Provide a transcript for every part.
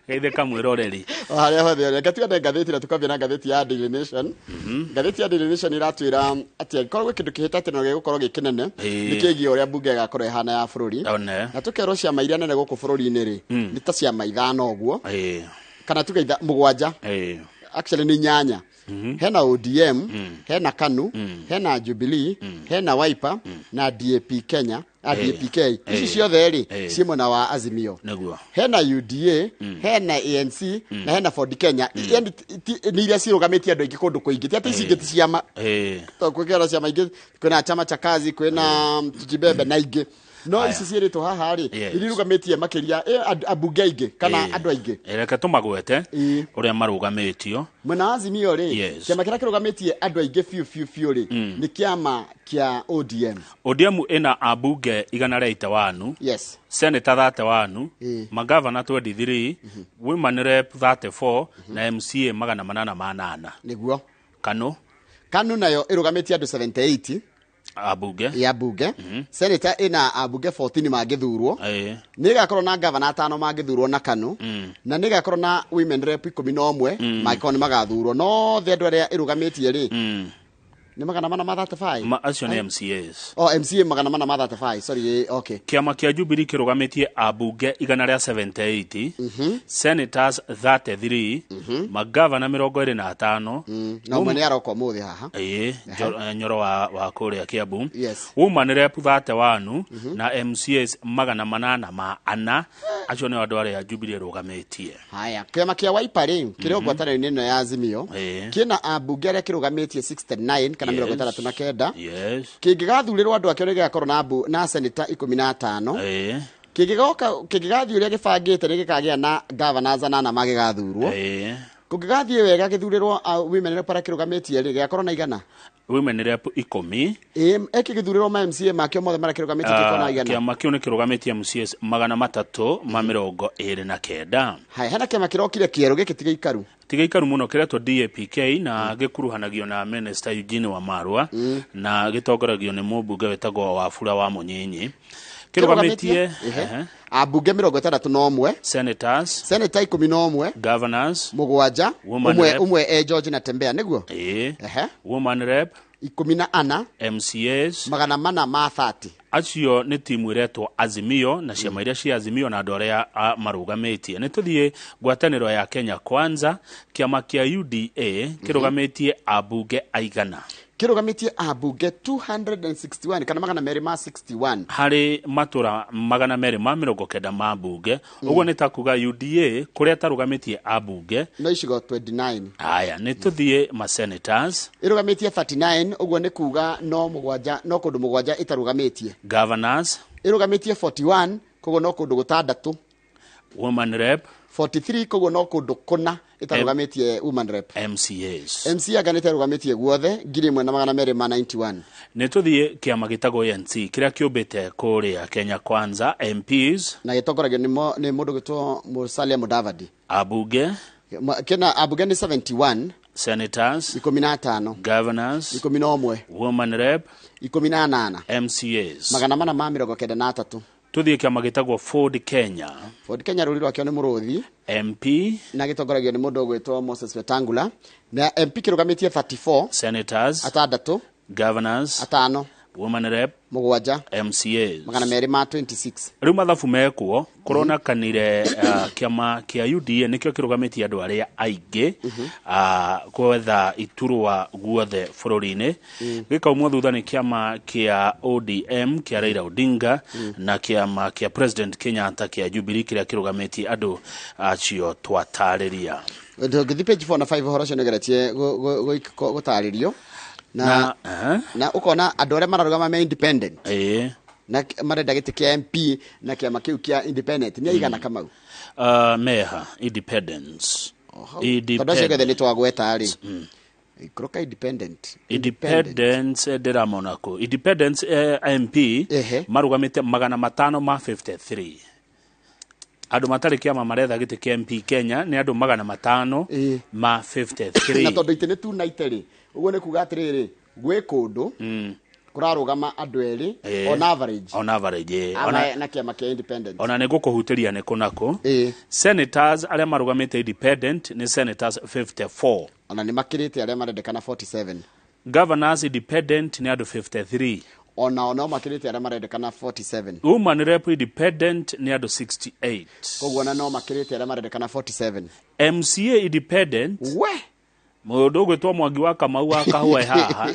Geithe kamwiroreri. Haria hothe reka tuende ngathĩti na tukambia na ngathĩti ya Daily Nation. Ngathĩti ya Daily Nation iratwira ati korwo kindu kihitete no gigukorwo gikinene nikigie uria bunge igakorwo ihana ya bururi. Na tukerwo ciama iria nene guku bururi-ini ri ni ta ciama ithano uguo. Kana tugeitha mugwanja. Actually ni nyanya. Hena ODM, hena KANU, hena Jubilee, hena Wiper na DAP Kenya, DAPK. Ici ciothe ri ciimo na wa Azimio. Hena UDA, hena ANC na hena Ford Kenya. Ni iria cirugametie andu aingi kundu kuingi. Ti ati ici ingĩ ti ciama. Kwĩkĩra ciama ingĩ kwĩna chama cha kazi, kwĩna tujibebe na ingĩ. No ici ciĩrĩtwo haha ri irirugametie makiria abunge aingi kana andu aingi. Reke tumagwete uria marugametio. Mwena Azimio ri kiama kiria kirugametie andu aingi fiu ri ni kiama kia ODM. ODM ina abunge 181. Yes. Senator 31, magavana 23, women rep 34 na MCA 888. Niguo. KANU nayo irugametie andu 78. Abunge ya bunge senator ina abunge 14 magithurwo nigakorwo na governor 5 magithurwo na KANU na nigakorwo na women rep 11 magikoni magathurwo no the andu aria irugametie ri ni 835 acio ni MCAs MCA 835 sorry okay. Kiama kia Jubilee kirugametie abunge 178 senators 33 magavana 25 na umwe ni aroko muthi haha nyoro wa kuria Kiambu woman rep 31 na MCAs 804 acio ni andu aria Jubilee rugametie. Haya kiama kia Wiper ri kirio ngwatanĩro ĩno ya Azimio kina abunge aria kirugametie 69 kana 69 kingigathurirwo andu akio nigakorwo na na senator 15 kingigathuria gibangite nigikagia na governors 8 magigathurwo kungigathie wega githurirwo women rep kirugametie ri giakorwo na igana women rep 10 ekigithurirwo ma MCA makio mothe mara kirugametie kikona igana kiama kio ni kirugametie MCAs 329. Hai hena kiama kirokire kieru gikitigaikaru muno kiretwo DAPK na gikuruhanagio na Minister Eugene Wamalwa na gitongoragio ni mubunge wetagwo Wafula wa Munyinyi. Kirugametie abunge 61 senators 11 governors mugwanja umwe George na Tembea niguo woman rep 14 MCAs 430 acio ni timu iretwo Azimio na ciama iria cia Azimio na andu aria marugametie. Ni tuthie ngwatanĩro ya Kenya Kwanza kiama kia UDA kirugametie abunge aigana kirugametie abunge 261 kana 261 hari matura 290 ma bunge uguo ni ta kuga UDA kuria tarugametie abunge no icigo 29. Haya ni tuthie ma senators irugametie 39 uguo ni kuga no mugwanja no kundu mugwanja itarugametie governors irugametie 41 kugo no kundu gutandatu woman rep 43 kugo no kundu kuna itarugametie woman rep MCA aganite rugametie guothe 1291 ni tuthie kiama gitagwo ANC kiria kiumbite kuria Kenya Kwanza MPs na gitongoragio ni mundu gitwo Musalia Mudavadi abunge kena abunge ni 71 senators 15 governors 11 woman rep 18 MCAs 493 tuthie kiama gitagwo Ford Kenya ruri rwakio ni muruthi MP na gitongoragio ni mundu gwitwo Moses Wetangula na MP kirugametie 34 senators atandatu governors atano woman rep mugwanja MCAs 226 riu mathabu mekwo korona kanire kiama kia UDA nikio kirugametie andu aria aingi kwetha iturwa guothe bururi-ini gikaumwo thutha ni kiama kia ODM kia Raila Odinga na kiama kia President Kenyatta kia Jubilee kiria kirugametie andu acio twatariria ngithi page 4 na 5 horocio negeretie gutaririo na ukona andu aria mararugama me independent na marenda giti kia MP na kiama kiu kia independent ni aigana kamau meha independence tondocegethe ni twagweta ri ikroka independence ndira monako independence MP marugamite 553 andu matari kiama maretha giti kia MP Kenya ni andu 553 na tondu itene tu naite ri uguo ni kuga atiriri gwe kundu kurarugama andu eri on average na kiama kia independent ona nĩ gũkũhutĩria nĩ kũnakũ senators arĩa marũgamĩte independent nĩ senators 54 ona nĩ makĩrĩte arĩa marendekana 47 governors independent nĩ andũ 53 ona makĩrĩte arĩa marendekana 47 woman rep independent nĩ andũ 68 koguo ona no makĩrĩte arĩa marendekana 47 MCA independent mũndũ ũgwĩtwo Mwangi wa Kamau wa Kahũa haha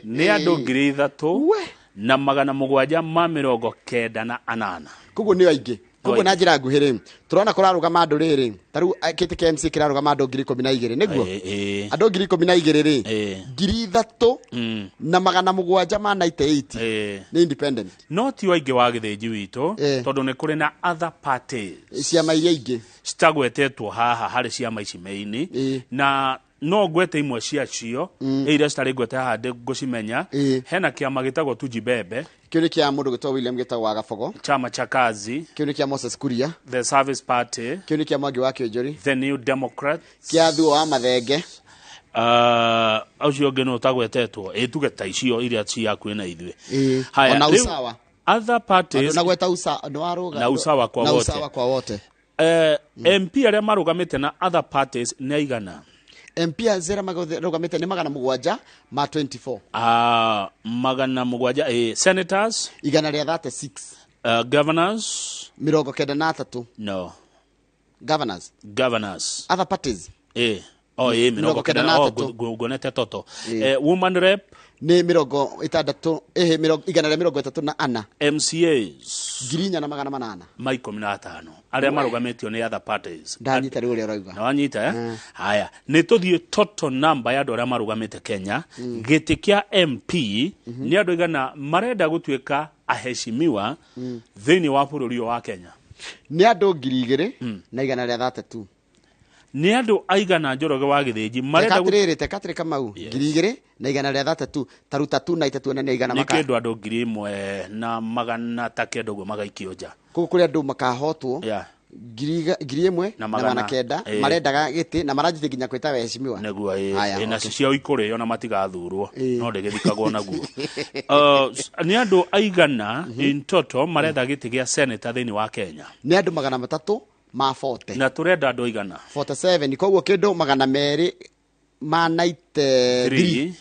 nĩ andũ 3,798 koguo nĩ aingĩ koguo na njĩra nguhĩ turona kũrarũgama andũ rĩrĩ tarĩu kĩtĩ kĩa MC kĩrarũgama andũ 12,000 nĩguo andũ 12,000 3,798 nĩ independent no ti waingĩ wa gĩthĩnji witũ tondũ nĩ kũrĩ na other parties ciama iria ingĩ citagwetetwo haha harĩ ciama ici meini na no gwete imwe ciacio iria citarĩ gwete haha ngũcimenya hena kĩama gĩtagwo Tujibebe kĩu nĩ kĩa mũndũ gĩtagwo William gĩtagwo wa Gabogo chama cha kazi kĩu nĩ kĩa Moses Kuria the Service Party kĩu nĩ kĩa Mwangi wa Kĩonjori the New Democrats kĩa Thuo wa Mathenge aucio ngĩ no tagwetetwo tuge ta icio iria ciakuĩ na ithuĩ ona usawa other parties na gweta usawa no aruga na usawa kwa wote MP arĩa marũgamĩte na other parties nĩ aigana MP azera marugamite ni 724 700 senators igana rĩa 36 governors 93 no governors other parties gonete toto woman rep ni 60 igana rĩa 34 MCAs 4,800 15 arĩa marũgamĩtio nĩ other parties ndanyita rĩu ũrĩa ũrauga na wanyita haya nĩ tũthiĩ total number ya andũ arĩa marũgamĩte Kenya gĩtĩ kĩa MP nĩ andũ igana marenda gũtuĩka aheshimiwa thĩinĩ wa bũrũri wa Kenya nĩ andũ 2,000 na igana rĩa 32 nĩ andũ aigana Njoroge wa gĩthĩnji marenda Katrĩ Kamau 2,000 na igana rĩa 33 taruta tu na itatu na igana maka nĩ kĩndũ andũ 1,000 ta kĩndũ guo magaikio nja kũguo kũrĩ andũ makahotwo 1,000 na 900 marendaga gĩtĩ na maranjĩte nginya kwĩta weheshimiwa nĩguo na ciao ikũrĩo na matigathurwo no ndĩgĩthikagwo naguo nĩ andũ aigana in total marenda gĩtĩ gĩa senator thĩinĩ wa Kenya nĩ andũ 300 ma 40 na turenda andũ igana 47 koguo kĩndũ 293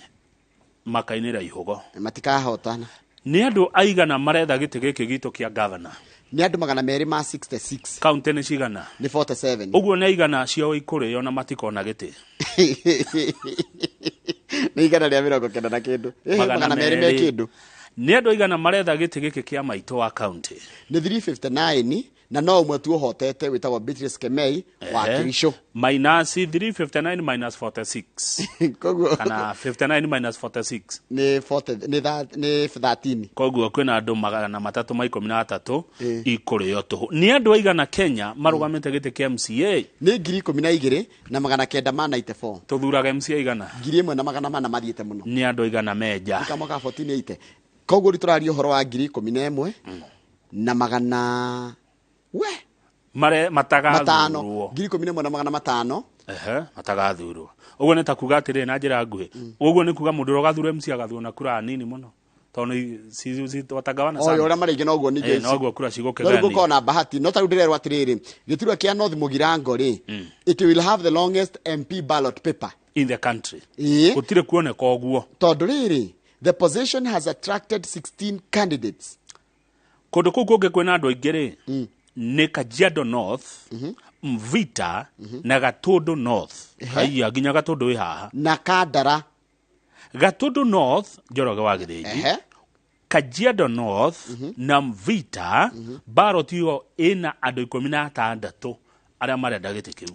makainĩra ihugo matikahotana nĩ andũ aigana maretha gĩtĩ gĩkĩ gitũ kĩa governor nĩ andũ 266 county nĩ cigana nĩ 47 ũguo nĩ igana ciao ikũrĩo na matikona gĩtĩ nĩ igana rĩa 90 na kĩndũ 200 me kĩndũ nĩ andũ igana maretha gĩtĩ gĩkĩ kĩa maitũ wa county nĩ 359 na no ũmwe tu ũhotete wĩtagwo Beatrice Kemei wa Kirisho minus 359 minus 46 koguo kana 59 minus 46 nĩ 13 koguo kwĩna andũ 313 ikũrĩo tũhũ nĩ andũ aigana Kenya marũgamĩte gĩtĩ kĩa MCA nĩ 12,000 na 994 tũthuraga MCA igana 1,400 mathiĩte mũno nĩ andũ igana menja kama ka 14 koguo tũraria ũhoro wa 11,000 na magana matagathurwo 11,500 matagathurwo ũguo nĩ ta kuga atĩrĩ na njĩra nguhĩ ũguo nĩ kuga mũndũ ũgathurwo MC agathurwo na kura nini mũno tondũ si watagawana sana ũrĩa marĩngĩ no ũguo ningĩ no ũguo kura cigũkĩgania no ũguo na bahati no tarĩu ndĩrerwo atĩrĩrĩ gĩturwa kĩa North Mugirango it will have the longest MP ballot paper in the country gũtirĩ kuoneka ũguo tondũ rĩrĩ the position has attracted 16 candidates kũndũ kũu kũngĩ kwĩna andũ aingĩ nĩ Kajiado North Mvita na Gatũndũ North haiya nginya Gatũndũ wĩ haha na Kandara Gatũndũ North Njoroge wa Gĩthĩnji Kajiado North na Mvita ballot ĩyo ĩna andũ 16 arĩa marenda gĩtĩ kĩu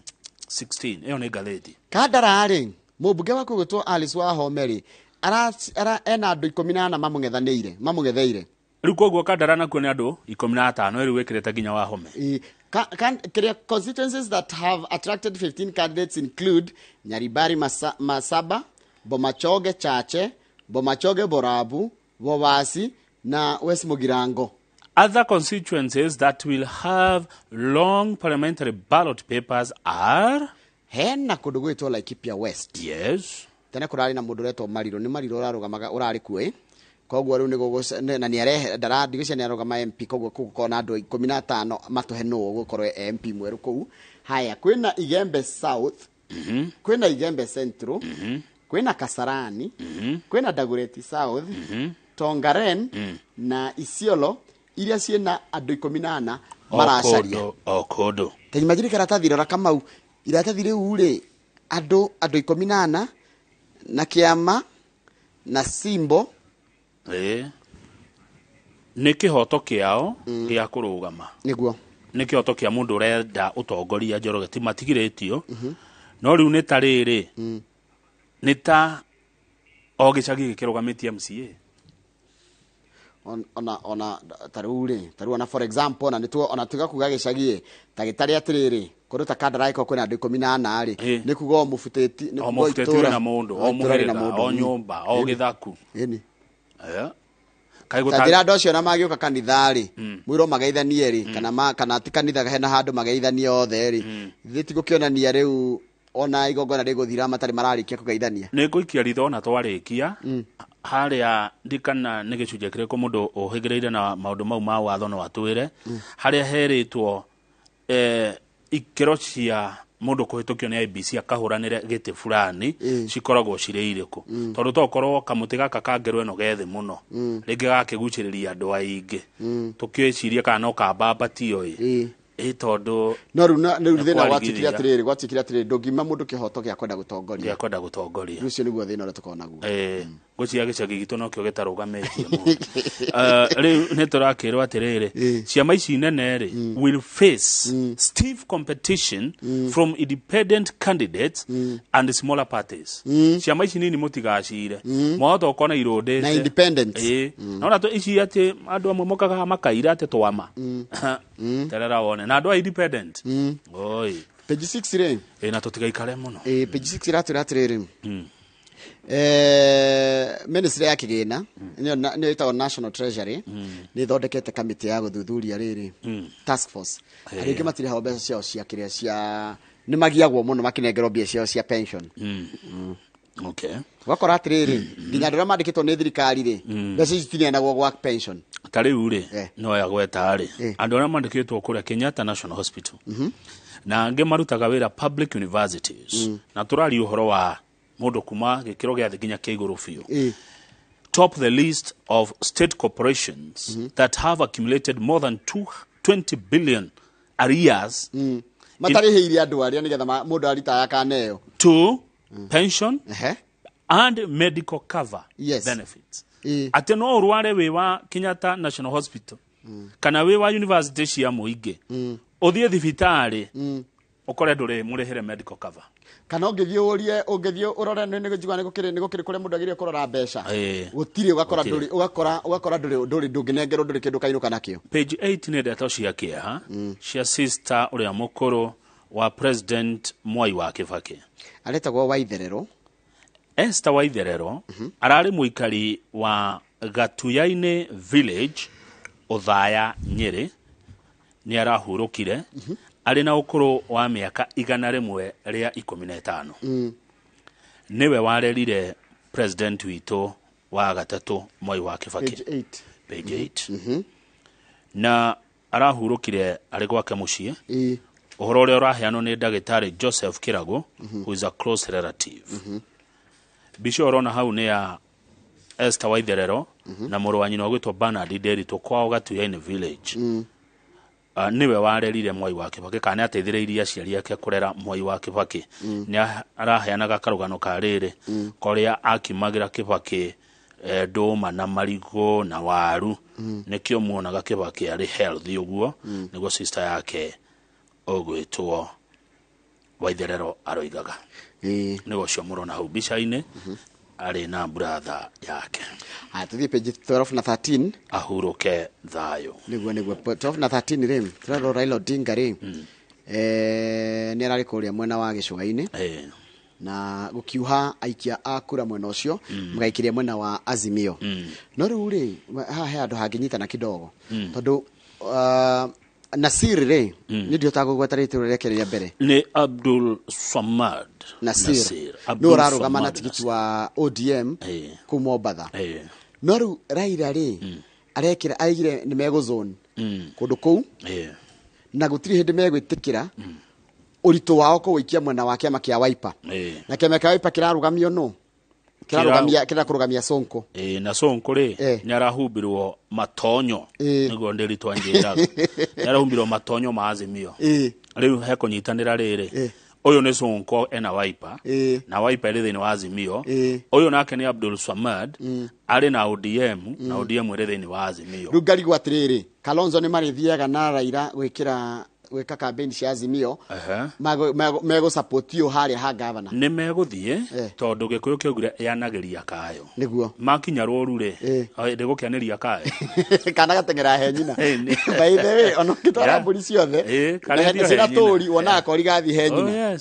16 ĩyo nĩ ngathĩti Kandara mũmbunge wa kũgũtwo Alice Wahome ena andũ 14 mamũng'etheire rĩu koguo Kandara nakuo nĩ andũ 15 rĩu wĩkĩrĩte nginya Wahome constituencies that have attracted 15 candidates include Nyaribari Masaba, Bomachoge Chache, Bomachoge Borabu, Bobasi na West Mugirango. Other constituencies that will have long parliamentary ballot papers are hena kũndũ gwĩtwo Laikipia West. Yes. Tene kũrarĩ na mũndũ ũretwo Mariro, nĩ Mariro ũrarũgamaga ũrarĩ kuo koguo riu ni na ni arehe ndarandigicia ni arogama MP koguo kona andu 15 matuhe no gukorwo MP mweru kou. Haya, kwina Igembe South, kwina Igembe Central, kwina Kasarani, kwina Dagoretti South, Tongaren na Isiolo iria ciena andu 14 maracaria okodo. Imagine karatathi rora Kamau iratathi riu ri andu 14 na kiama na Simbo nä kä hoto kä ao gä a kå rå gama nä kä hoto kä a må ndå å renda å tongoria Njoroge ti matigirä tio no rä u nä ta rä rä nä ta o gä cagi gä kä rå gamä tie MCA ona taru ona for example na nituo ona tuga kuga gä cagi ta gä tarä atä rä rä kå rå ta kandaraiko kwä na andå 14 rä nä kuga o må butä na må ndå o må herega o nyå mba o gä thaku Tajira andå acio na magä å ka kanitha rä mwä ro mageithanie rä kana ti kanitha hena handå mageithanie othe rä thä ti gå kä onania rä u ona igongona rä gå thira matarä mararä kia kå geithania nä ngå ikia ritho ona twarä kia harä a ndikana nä gä cunjä kä rä kå må ndå å hä gä rä ire na maå ndå mau ma watho no atwä re harä a herä two ikä ro cia må ndå kå hä tå kio nä IBC akahå ranä re gä tä fulani cikoragwo cirä irä kå tondå tokorwo kamå tä gaka kangerwo ä no gethä må no rä ngä gakä gucä rä ria andå aingä tå kä ciria kana no kambambatio tondå no rä u thä na gwatikire atä rä rä gwatikire atä rä rä ndå ngima må ndå kä hoto gä a kwenda gå tongoria rä ucio nä guo thä na å rä a tå korwo naguo ngå cia gä cagi gitå no kä o gä tarå gamä tie rä u nä tå rakä rwo atä rä rä ciama ici nene rä will face stiff competition from independent candidates and smaller parties ciama ici nini må tigacire mwahota å kona irå ndä nona ici atä andå amwe mokaga makaira atä twama terera wone na andå a independent oi page 6 rä na tå tigaikare må no page 6 ratå rä atä rä ministry ya kigina nä itagwo National Treasury nä thondekete kamiti ya guthuthuria rä task force arä ngä matirä hao mbeca ciao cia kä rä a cia nä magiagwo må no makinengerwo mbia ciao cia pension wakora atä rä rä nginya andå arä a mandä kä two nä thirikari rä mbeca ici tineanagwo gwa pension ta rä u rä no ya gweta rä andå arä a mandä kä two kå rä a Kenyatta National Hospital na angä marutaga wä ra public universities na tå rari å horo wa mundu kuma gikiro gya thiginya kia iguru biu top the list of state corporations that have accumulated more than 20 billion arrears matari heiri andu aria nigetha mundu arita yakaneo to pension and medical cover benefits ati no urware wi wa Kenyatta National Hospital kana wi wa university cia muingi uthie thibitari ukore nduri murihere medical cover kana ungithie urore nä njigua nä gå kä rä kå rä a må ndå agä kå mbeca gå ugakora ndå ngä nengerwo ndå rä kä ndå kainå kana kä o page 8 nä ndeto cia kä ha cia sister å rä a må kå rå wa president Mwai wa Kibaki aretagwo Waitherero Esther Waitherero ararä må ikari wa Gatuyaine village Uthaya Nyeri nä arahå rå kire arĩ na ũkũrũ wa mĩaka 115 niwe warerire president witũ wa gatatũ Mwai wa Kibaki page 8 na arahurũkire arĩ gwake mũciĩ ũhoro ũrĩa ũraheanwo nĩ ndagĩtarĩ Joseph Kirago who is a close relative bicio ũrona hau nĩ ya Esther Waitherero na mũrũ wa nyina gwĩtwo Bernard Nderitu kwao Gatuyaine village niwe warerire Mwai wa Kibaki kana ateithireirie aciari ake kurera Mwai wa Kibaki ni araheanaga karugano ka riri koria akimagira Kibaki nduma na marigo na waru nikio muonaga Kibaki ari healthy uguo niguo sister yake ogwitwo Waitherero aroigaga niguo cio murona hau bica-ini ari na brother yake tuthie page 12 na 13 ahuruke thayo niguo 12 na 13 rim turaro Raila Odinga rim ni arari kuria mwena wa gicuga-ini na gukiuha aikia akura mwena ucio mugaikiria mwena wa Azimio no riu ri ha he andu hanginyitana kidogo tondu Nasir re ni ndio tagugwetarite reke ria mbere ni Abdul Samad Nasir no rarugama na tikiti wa ODM ku Mombasa no riu Raila ri arekira aigire ni mego zone kundu kou na gutiri hindi megwitikira uritu wao ko wikia mwena wa kiama kia Wiper na kiama kia Wiper kirarugamio no kirakurugamia Sonko na Sonko ri nyarahumbirwo matonyo niguo ndiri twanjira nyarahumbirwo matonyo ma Azimio riu heko nyitanira riri uyu ni Sonko ena Wiper na Wiper ri thini wa Azimio uyu nake ni Abdul Swamad ari na ODM na ODM ri thini wa Azimio rugari gwatiriri Kalonzo ni marithiaga na Raila gwika campaign cia Azimio mego support hari ha governor ni meguthie tondu gikuyu kiugire yanagiria kayo niguo makinya ruru ri ndigukianiria kayo kana gatengera he nyina by the way ono kitwara mburi ciothe kana sina tori wona akori gathi he nyina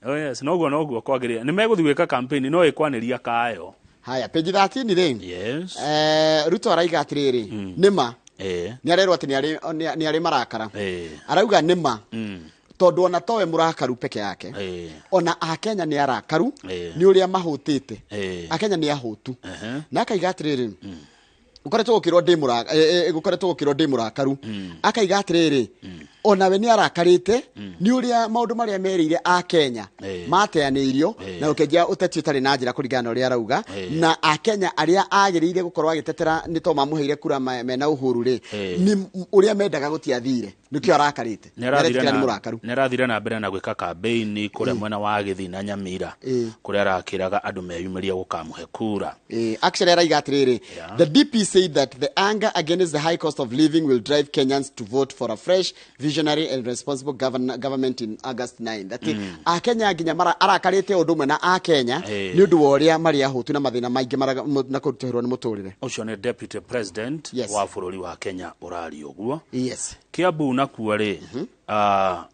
oh yes noguo kwagiria ni meguthi gwika campaign no ikwaniria kayo haya page 13 ri yes Ruto araiga atiriri nima ni arerwo ati ni ari marakara arauga nima tondu ona towe murakaru peke yake ona akenya ni arakaru ni uria mahutite akenya ni ahutu na akaiga atiriri ukoretwo gukirwo ndi murakaru akaiga atiriri ona we ni arakarite ni uria maundu maria merire a Kenya mateanirio na ukenjia uteti utari na njira kuringana uria arauga na a Kenya aria agirire gukorwa agitetera ni to mamuheire kura mena uhuru ri ni uria mendaga gutiathire nikio arakarite nerathire na mbere na gwika campaign kuria mwena wa Githi na Nyamira kuria arakiraga andu meyumiria gukamuhe kura actually araiga atiriri the DP said that the anger against the high cost of living will drive Kenyans to vote for a fresh visionary and responsible government in August 9 that a Kenya ginya mara arakarite undu mwe na a Kenya ni undu wa uria mari ahutu na mathina maingi na kurutihirwo ni muturire ucio ni deputy president wa bururi wa Kenya urari uguo yes Kiambu nakuo ri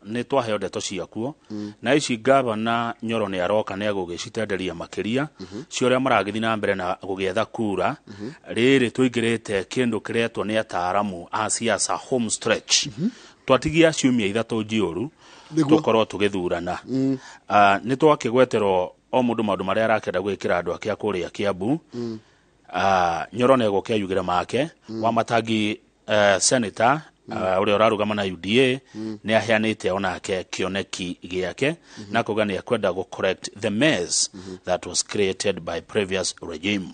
ni twaheo ndeto ciakuo na ici governor Nyoro ni aroka ni agugicitenderia makiria cio ria maragithi na mbere na gugietha kura riri tuingirite kindu kiretwo ni ataaramu a siasa home stretch twatigia ciumia ithatu njioru tukorwo tugithurana ni twakigweterwo o mundu maundu maria arakenda gwikira andu akia kuria Kiambu Nyoro ni gukiayugire make wa matangi senator uria urarugama na UDA ni aheanite onake kioneki giake na kuga ni akwenda go correct the mess that was created by previous regime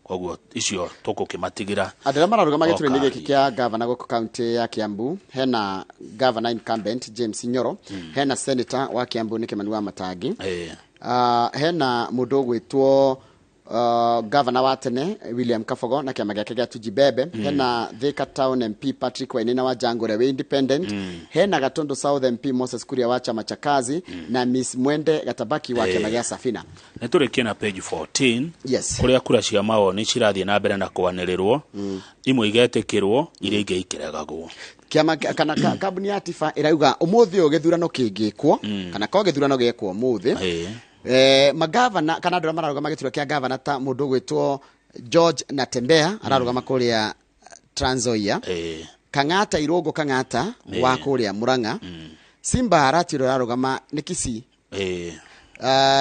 koguo icio tukukimatigira andira mararugama giture giki kia governor goko county ya Kiambu hena governor incumbent James Nyoro hena senator wa Kiambu ni Kimani wa Matangi hena mundu gwitwo governor wa tene William Kafogo na kiama giake gia Tujibebe hena Thika Town MP Patrick Wainina wa Jangore we independent hena Gatondo South MP Moses Kuria wa chama cha kazi na Miss Mwende Gatabaki wa kiama gia Safina neturikie na page 14 yes kuria kura cia mawoni cirathie na mbere na kwanĩrĩrwo imwe igetikirwo iria ingĩ ikiregagwo kiama kana kabuni ya Tifa irauga umuthi ugithurano kingikwo kana ko githurano gekwo umuthi magavana kana ndora mararuga magitura kia governor ta mundu gwitwo George Natembea araruga makuria Trans Nzoia Kang'ata Irogo Kang'ata wa kuria Murang'a Simba aratiro araruga ni Kisii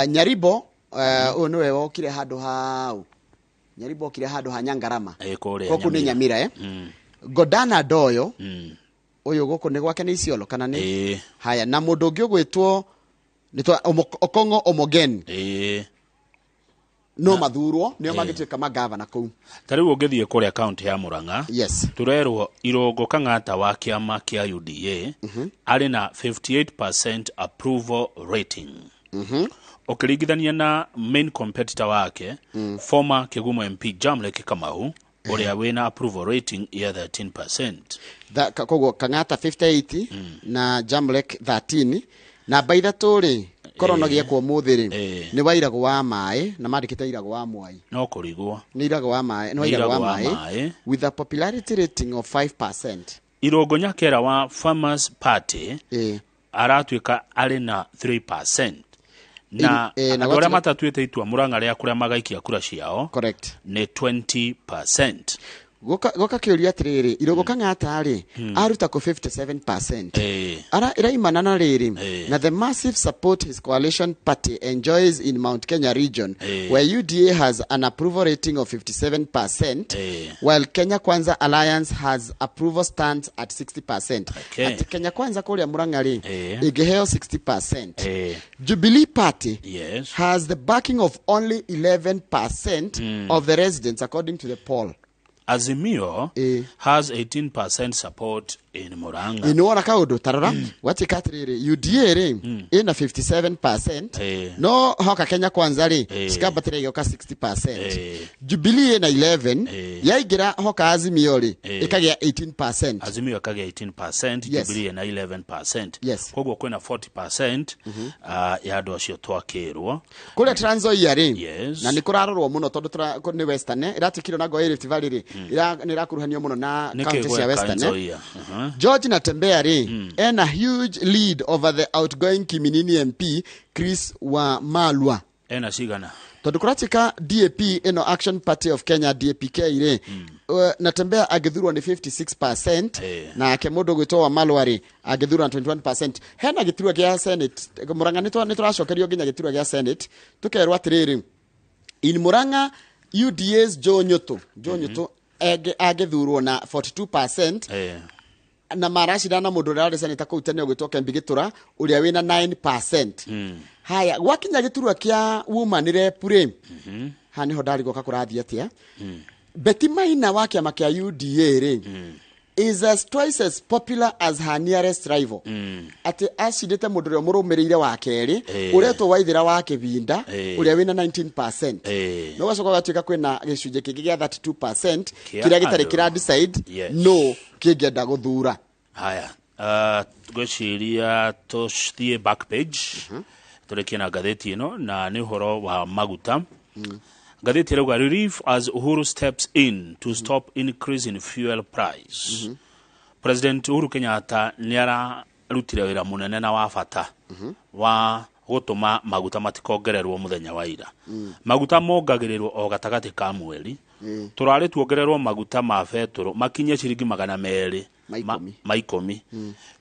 Nyaribo niwe wokire handu hau Nyaribo okire handu ha Nyangarama goku ni Nyamira Godana Doyo uyu goku ni gwake ni Isiolo kana ni haya na mundu ungi gwitwo nitwa Okongo Omogen no mathurwo nio magituika magavana kou tariu ungithie kuria county ya Murang'a yes turerwo Irogo Kang'ata wa kiama kia UDA ari na 58% approval rating ukiringithania na main competitor wake former Kigumo MP Jamlek Kamau uria wina approval rating ya 13% koguo Kang'ata 58 na Jamlek 13 na baitha turi korono giekwo muthiri ni wairago wa mai na mandikite irago wa mwai no kurigwo ni irago wa mai no irago wa mai with a popularity rating of 5%. Irogo Nyakera wa Farmers Party aratuika ari na 3%. Na agora matatuite itua Murang'a ria kuria magaikia kura ciao correct ni 20%. goka kiuria atiriri irogo kang'ata ri aruta ko 57%. Ara iraimana na riri na the massive support his coalition party enjoys in Mount Kenya region where UDA has an approval rating of 57% while Kenya Kwanza Alliance has approval stands at 60%. At Kenya Kwanza kuria Murang'a ri igeheo 60%. Jubilee Party has the backing of only 11% of the residents according to the poll. Azimio has 18% support in Murang'a. Inoona kaudu tarara watikatiriri UDA ri ina 57%. No hoka Kenya Kwanza ri sikabatire yoka 60%. Jubilee ina 11 yaigira hoka Azimio ri ikagia 18%. Azimio ikagia 18%, Jubilee ina 11%. Kogwo kwina 40% ya andu acio twakirwo kule Trans Nzoia ri na nikurarorwo muno tondu ni Western iratikiro na Ngoe Rift Valley ri nirakuruhanio muno na county cia Western. George Natembea ri and a huge lead over the outgoing Kiminini MP Chris wa Malwa ena sigana tondu kuratika DAP ino Action Party of Kenya DAPK ri Natembea agithurwo ni 56% na kemundo gwitwo wa Malwa ri agithurwo na 21%. Hena giturwa gia Senate Murang'a nituracokerio nginya giturwa gia Senate tukerwa atiriri in Murang'a UDA's Joe Nyoto agithurwo na 42% na marashidana mundu rari seneta kuu tene gwitwoka Mbigitura uria wina 9%. Haya gwakinya giturwa kia woman rep ri hani hodari goka kurathia atia Betty Maina wa kiama kia UDA ri is as twice as popular as her nearest rival. Ati ashidete mundu ria murumirire wa keri uretwo Waithira wa Kibinda uria wina 19%. No gacoka gatuika kwina gicunje kingi gia 32% kiria gitari kira decide no kingenda guthura. Haya gwiciria tuthie back page turekie na gatheti ino na ni horo wa maguta. Gatheti rauga relief as Uhuru steps in to stop increase in fuel price. President Uhuru Kenyatta niara rutire wira munene na wa bata wa gutuma maguta matikogererwo muthenya wa ira. Maguta mongagirirwo o gatagati ka mweri. Turari tuongererwo maguta ma betoro makinye ciringi 200 maikomi.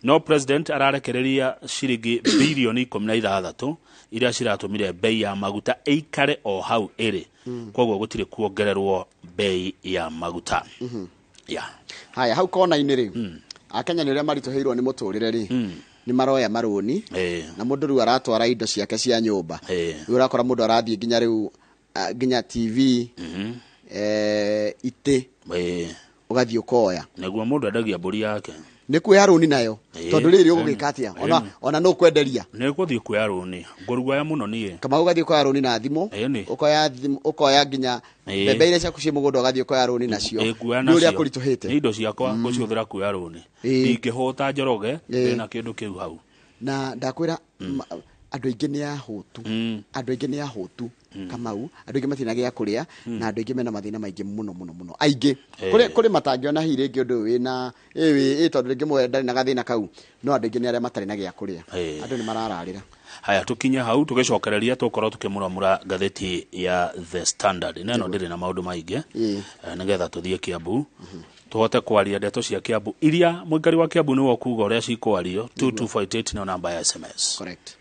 No president ararekereria ciringi bilioni 16 iria ciratumire bei ya maguta eikare o hau iri. Kogwo gutire kuongererwo bei ya maguta. Haya hau kona iniri Akenya ni ria maritoheirwo ni muturire ri ni maroya maroni na mundu ru aratwara indo ciake cia nyumba urakora mundu arathie ginya riu ginya TV ite ugathie ukoya naguo mundu endagia mburi yake ni kuya roni nayo tondu riri ugwika atia ona no kwenderia ni kuthie kuya roni ngurugwa ya muno nie kama ugathie kuya roni na thimo ukoya ginya bebe ile cia kucie mugondo ugathie kuya roni nacio ni uria kurituhite ni indo ciakwa guciuthira kuya roni ingihota njoroge na kindu kiu hau na ndakwira andu aingi ni ahutu andu aingi ni ahutu Kamau andu aingi matina gia kuria na andu aingi mena mathina maingi muno aingi kuri matangiona hiri ngi undu wina tondu ringi mwenda na gathina kau no andu aingi ni aria matari na gia kuria andu ni marararira. Haya tukinya hau tugicokereria tukorwo tukimuramura gatheti ya The Standard neno ndiri na maundu maingi nigetha tuthie Kiambu tuhote kwaria ndeto cia Kiambu iria muikari wa Kiambu niwo kuga uria cikwario 2258 no namba ya SMS. Correct.